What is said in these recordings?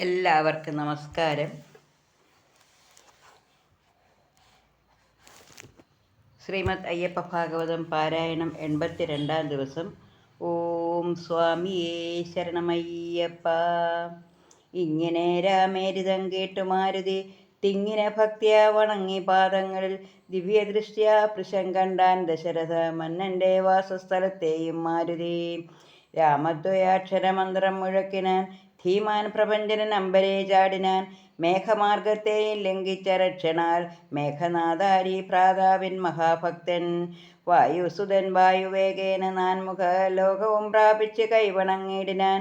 എല്ലാവർക്കും നമസ്കാരം. ശ്രീമദ് അയ്യപ്പ ഭാഗവതം പാരായണം 82-ാം ദിവസം. ഓം സ്വാമിയേ ശരണമയ്യപ്പ. ഇങ്ങനെ രാമേരിതം കേട്ടു മാരുതി തിങ്ങിന ഭക്തിയാ വണങ്ങി പാദങ്ങളിൽ ദിവ്യദൃഷ്ട്യാ പൃശം കണ്ടാൻ ദശരഥ മന്നൻ്റെ വാസസ്ഥലത്തെയും മാരുതി. രാമദ്വയാക്ഷരമന്ത്രം മുഴക്കിനാൻ ധീമാൻ പ്രപഞ്ചനൻ അമ്പരേ ചാടിനാൻ. മേഘമാർഗത്തെയും ലംഘിച്ച രക്ഷണാൽ മേഘനാഥാരി ഭ്രാതാവിൻ മഹാഭക്തൻ വായുസുതൻ വായുവേഗേന നാൻമുഖ ലോകവും പ്രാപിച്ച് കൈവണങ്ങിടിനാൻ.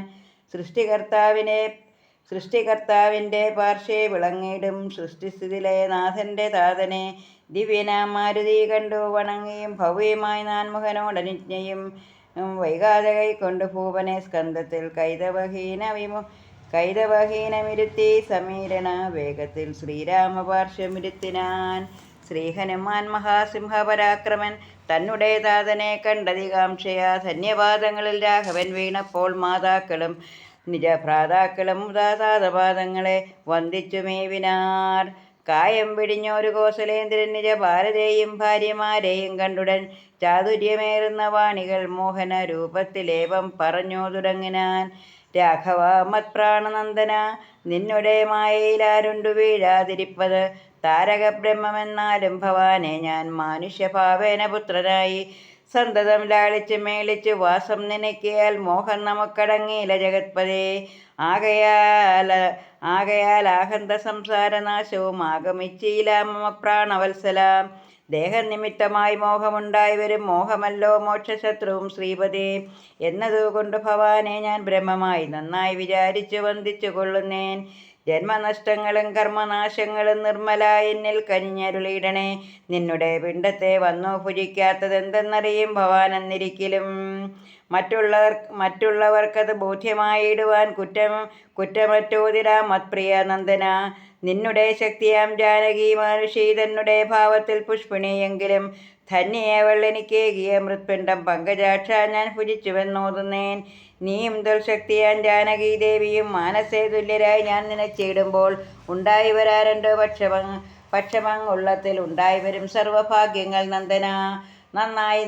സൃഷ്ടികർത്താവിൻ്റെ പാർശ്വേ വിളങ്ങിടും സൃഷ്ടിസ്ഥിതിലയ നാഥൻ്റെ താതനെ ദിവ്യനാം മാരുതി കണ്ടു വണങ്ങിയും ഭവ്യമായി നാൻമുഖനോടനുജ്ഞയും വൈകാതെ കൈക്കൊണ്ടു ഭൂപനെ സ്കന്ധത്തിൽ കൈതവഹീനമിരുത്തി സമീരണ വേഗത്തിൽ ശ്രീരാമപാർശ്വമിരുത്തിനാൻ. ശ്രീഹനുമാൻ മഹാസിംഹപരാക്രമൻ തന്നുടെ താതനെ കണ്ടതികാംക്ഷയാ ധന്യപാദങ്ങളിൽ രാഘവൻ വീണപ്പോൾ മാതാക്കളും നിജഭ്രാതാക്കളും താതപാദങ്ങളെ വന്ദിച്ചു മേവിനാർ. കായം പിടിഞ്ഞൊരു കോസലേന്ദ്രൻ നിജ ഭാരതയെയും ഭാര്യമാരെയും കണ്ടുടൻ ചാതുര്യമേറുന്ന വാണികൾ മോഹന രൂപത്തിലേവം പറഞ്ഞോ തുടങ്ങിനാൻ. രാഘവ മത്പ്രാണനന്ദന, നിന്നുടെ മായയിലാരുണ്ടു വീഴാതിരിപ്പത്? താരകബ്രഹ്മമെന്നാലും ഭവാനെ ഞാൻ മാനുഷ്യഭാവേന പുത്രനായി സന്തതം ലാളിച്ച് മേളിച്ച് വാസം നിനക്കിയാൽ മോഹം നമുക്കടങ്ങിയില്ല ജഗത്പതേ. ആകയാൽ ആഹന്ത സംസാരനാശവും ആഗമിച്ചില്ല മമ പ്രാണവത്സലാം. ദേഹനിമിത്തമായി മോഹമുണ്ടായി വരും മോഹമല്ലോ മോക്ഷശത്രുവും ശ്രീപദേ. എന്നതുകൊണ്ട് ഭവാനെ ഞാൻ ബ്രഹ്മമായി നന്നായി വിചാരിച്ചു വന്ദിച്ചു കൊള്ളുന്നേൻ. ജന്മനഷ്ടങ്ങളും കർമ്മനാശങ്ങളും നിർമ്മല എന്നിൽ കനിഞ്ഞരുളിയിടണേ. നിന്നുടെ പിണ്ടത്തെ വന്നു ഭുജിക്കാത്തതെന്തെന്നറിയും ഭവാനെന്നിരിക്കലും. മറ്റുള്ളവർക്കത് ബോധ്യമായിടുവാൻ കുറ്റമറ്റോതിരാം മത്പ്രിയ നന്ദന. നിന്നുടെ ശക്തിയാം ജാനകി മാനുഷി തന്നുടെ ഭാവത്തിൽ പുഷ്പിണിയെങ്കിലും ധന്യവൾ എനിക്കേകിയ മൃത്പിണ്ഡം പങ്കജാക്ഷ ഞാൻ ഭുജിച്ചുവെന്നോതുന്നേൻ. നീയും ദുൽശക്തിയാൻ ജാനകി ദേവിയും മാനസേ തുല്യരായി ഞാൻ നിനച്ചിടുമ്പോൾ ഉണ്ടായി വരാറുണ്ട് പക്ഷമങ്ങുള്ളത്തിൽ ഉണ്ടായി വരും സർവഭാഗ്യങ്ങൾ നന്ദന. നന്നായി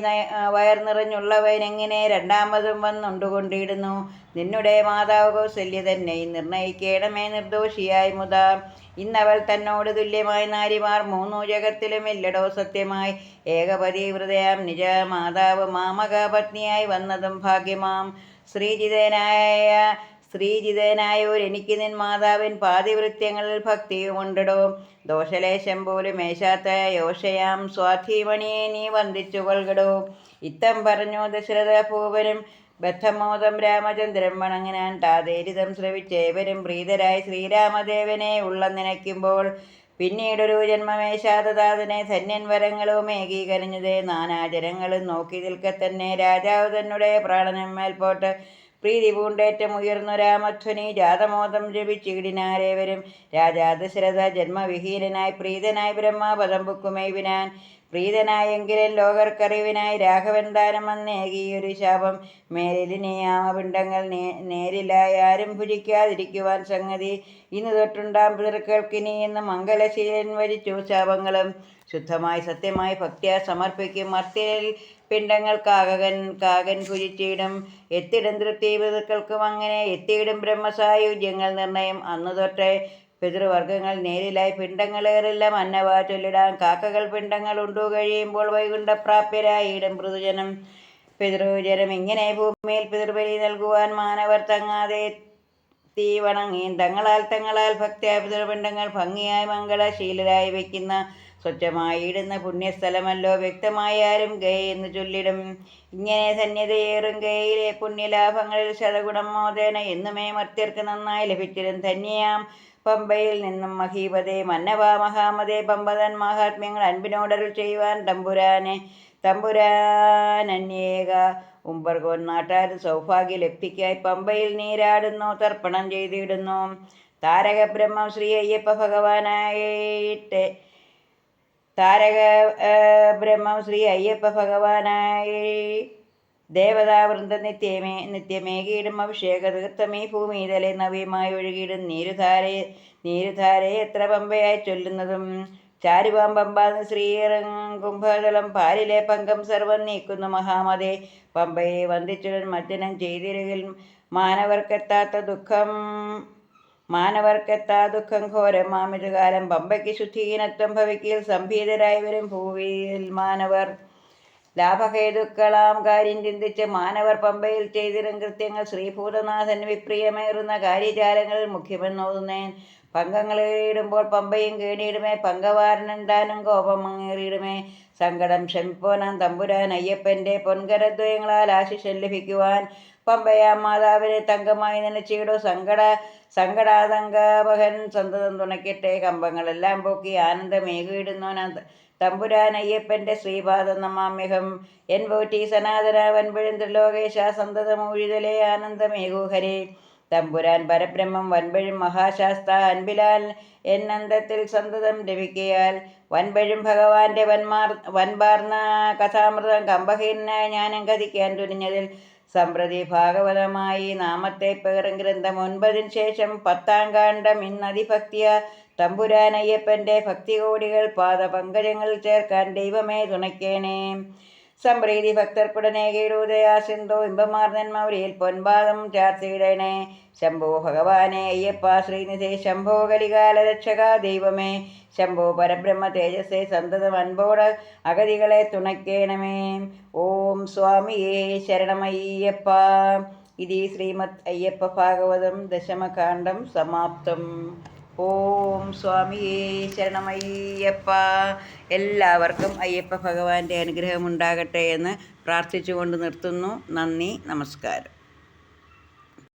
വയർ നിറഞ്ഞുള്ളവനെങ്ങനെ രണ്ടാമതും വന്നുകൊണ്ടിടുന്നു. നിന്നുടെ മാതാവ് കൗസല്യ തന്നെ നിർണയിക്കേണമേ നിർദോഷിയായി മുതാ. ഇന്നവൾ തന്നോട് തുല്യമായി നാരിമാർ മൂന്നു ജഗത്തിലും ഇല്ലടോ സത്യമായി. ഏകപതിവ്രതയാം നിജ മാതാവ് മാമക പത്നിയായി വന്നതും ഭാഗ്യമാം. ശ്രീജിതനായോരെനിക്ക് നിൻ മാതാവിൻ പാതിവൃത്യങ്ങളിൽ ഭക്തിയുമുണ്ടടോ. ദോഷലേശം പോലും മേശാത്ത യോഷയാം സ്വാധീമണിയെ നീ വന്ദിച്ചു കൊൾകടോ. ഇത്തം പറഞ്ഞു ദശരഥ ഭൂപനും ബദ്ധമോദം രാമചന്ദ്രൻ വണങ്ങിനാൻ. താതേരിതം ശ്രവിച്ചേവരും പ്രീതരായി ശ്രീരാമദേവനെ ഉള്ളം നനയ്ക്കുമ്പോൾ പിന്നീടൊരു ജന്മമേശാതതാതനെ ധന്യൻ വരങ്ങളും ഏകീകരിഞ്ഞതേ. നാനാജനങ്ങളും നോക്കി നിൽക്കെ തന്നെ രാജാവ് തന്നെ പ്രാണനം മേൽപോട്ട് പ്രീതി പൂണ്ടേറ്റം ഉയർന്നു രാമധ്വനി ജാതമോദം ജപിച്ചിടിനാരേവരും. രാജാ ദശരഥ ജന്മവിഹീനനായി പ്രീതനായി ബ്രഹ്മപദം പുക്കുമേവിനാൻ. പ്രീതനായെങ്കിലും ലോകർക്കറിവിനായി രാഘവൻ ദാനം വന്നേകിയൊരു ശാപം. മേലിനി ആമപിണ്ഡങ്ങൾ നേരിലായി ആരും ഭുജിക്കാതിരിക്കുവാൻ സംഗതി. ഇന്ന് തൊട്ടുണ്ടാം പിതൃക്കൾക്കിനി എന്ന് മംഗലശീലൻ വരിച്ചു ശാപങ്ങളും. ശുദ്ധമായി സത്യമായി ഭക്തിയാ സമർപ്പിക്കും മർത്യരിൽ പിണ്ഡങ്ങൾ കാകൻ ഭുജിച്ചിടും. എത്തിടും തൃപ്തി പിതൃക്കൾക്കും അങ്ങനെ എത്തിയിടും ബ്രഹ്മസായുജ്യങ്ങൾ നിർണയം. അന്നു തൊട്ടേ പിതൃവർഗങ്ങൾ നേരിലായി പിണ്ഡങ്ങളേറില്ല മന്നവാ ചൊല്ലിടാം. കാക്കകൾ പിണ്ഡങ്ങൾ ഉണ്ടു കഴിയുമ്പോൾ വൈകുണ്ഠപ്രാപ്യരായിടും പിതൃജനം. ഇങ്ങനെ ഭൂമിയിൽ പിതൃബലി നൽകുവാൻ മാനവർ തങ്ങാതെ വണങ്ങിയും തങ്ങളാൽ ഭക്തിയായ പിതൃപിണ്ഡങ്ങൾ ഭംഗിയായി മംഗളശീലരായി വയ്ക്കുന്ന സ്വച്ഛമായിടുന്ന പുണ്യസ്ഥലമല്ലോ. വ്യക്തമായി ആരും ഗയ എന്ന് ചൊല്ലിടും. ഇങ്ങനെ ധന്യതയേറും ഗയയിലെ പുണ്യലാഭങ്ങളിൽ ശതഗുണം മോദേന എന്നുമേ മർത്യർക്ക് നന്നായി ലഭിച്ചിരും. ധന്യയാം പമ്പയിൽ നിന്നും മഹീപതേ മന്നവാ മഹാമതേ. പമ്പതൻ മഹാത്മ്യങ്ങൾ അൻപിനോടരുൾ ചെയ്യുവാൻ തമ്പുരാനന്യേക ഉമ്പർകോൻ നാട്ടാരും സൗഭാഗ്യലബ്ധിക്കായി പമ്പയിൽ നീരാടുന്നു തർപ്പണം ചെയ്തിടുന്നു. താരകബ്രഹ്മം ശ്രീ അയ്യപ്പ ഭഗവാനായി ദേവതാവൃന്ദ നിത്യമേകിയിടും അഭിഷേക തീർത്ഥമീ ഭൂമിതലെ നവ്യമായി ഒഴുകിയിടും നീരുധാരയെ എത്ര പമ്പയായി ചൊല്ലുന്നതും. ചാരുവാം പമ്പാന്ന് ശ്രീകുംഭതലം പാലിലെ പങ്കം സർവം നീക്കുന്നു മഹാമതേ. പമ്പയെ വന്ദിച്ചുടൻ മജ്ജനം ചെയ്തിരുകിൽ മാനവർക്കെത്താ ദുഃഖം ഘോരം മാമിതുകാലം. പമ്പയ്ക്ക് ശുദ്ധീനത്വം ഭവിക്കൽ സംഭീതരായി വരും ഭൂവിയിൽ മാനവർ. ലാഭഹേതുക്കളാം കാര്യം ചിന്തിച്ച് മാനവർ പമ്പയിൽ ചെയ്തിരും കൃത്യങ്ങൾ. ശ്രീഭൂതനാഥൻ വിപ്രിയമേറുന്ന കാര്യജാലങ്ങളിൽ മുഖ്യമെന്നോതുന്നേൻ. പങ്കങ്ങളേറിയിടുമ്പോൾ പമ്പയും കേണിയിടുമേ. പങ്കവാരനൻ താനും കോപമങ്ങേറിയിടുമേ. സങ്കടം ശമിപ്പോനാം തമ്പുരാൻ അയ്യപ്പൻ്റെ പൊൻകരദ്വയങ്ങളാൽ ആശിഷം ലഭിക്കുവാൻ. പമ്പയാം മാതാവിനെ തങ്കമായി നനച്ചിടോ. സങ്കടാതങ്കാപഹൻ സന്തതം തുണയ്ക്കട്ടെ. കമ്പങ്ങളെല്ലാം പോക്കി ആനന്ദമേകിയിടുന്നോൻ തമ്പുരാൻ അയ്യപ്പൻ്റെ ശ്രീപാദം നമാമ്യഹം. എൻ പോറ്റി സനാതന വൻപഴും ത്രിലോകേശ സന്തതമൂഴിതലേ ആനന്ദമേകൂഹരേ. തമ്പുരാൻ പരബ്രഹ്മം വൻപഴും മഹാശാസ്ത അൻപിലാൽ എന്നന്തത്തിൽ സന്തതം ലഭിക്കയാൽ. വൻപഴും ഭഗവാന്റെ വൻപാർന്ന കഥാമൃതം കമ്പഹീനായ ജ്ഞാനം കഥിക്കാൻ തുനിഞ്ഞതിൽ സമ്പ്രതി ഭാഗവതമായി നാമത്തെ പേറും ഗ്രന്ഥം 9 ശേഷം 10-ാം കാണ്ഡം ഇന്നതിഭക്തിയ തമ്പുരാൻ അയ്യപ്പൻ്റെ ഭക്തികോടികൾ പാദപങ്കജങ്ങളിൽ ചേർക്കാൻ ദൈവമേ തുണയ്ക്കേണേ. സംപ്രീതി ഭക്തർക്കുടനെ കീഴൂതയാ സിന്ധോ ഇമ്പമാർന്നന്മൗരിയിൽ പൊൻപാദം ചാർത്തിയിടണേ. ശംഭോ ഭഗവാനെ അയ്യപ്പ ശ്രീനിധേ. ശംഭോ കലികാല രക്ഷക ദൈവമേ. ശംഭോ പരബ്രഹ്മ തേജസ്സേ. സന്തതം അൻപോട് അഗതികളെ തുണയ്ക്കേണമേ. ഓം സ്വാമിയേ ശരണമയ്യപ്പ. ഇതി ശ്രീമദ് അയ്യപ്പ ഭാഗവതം ദശമകാണ്ഡം സമാപ്തം. ഓം സ്വാമിയേ ശരണമയ്യപ്പ. എല്ലാവർക്കും അയ്യപ്പ ഭഗവാന്റെ അനുഗ്രഹം ഉണ്ടാകട്ടെ എന്ന് പ്രാർത്ഥിച്ചുകൊണ്ട് നിർത്തുന്നു. നന്ദി, നമസ്കാരം.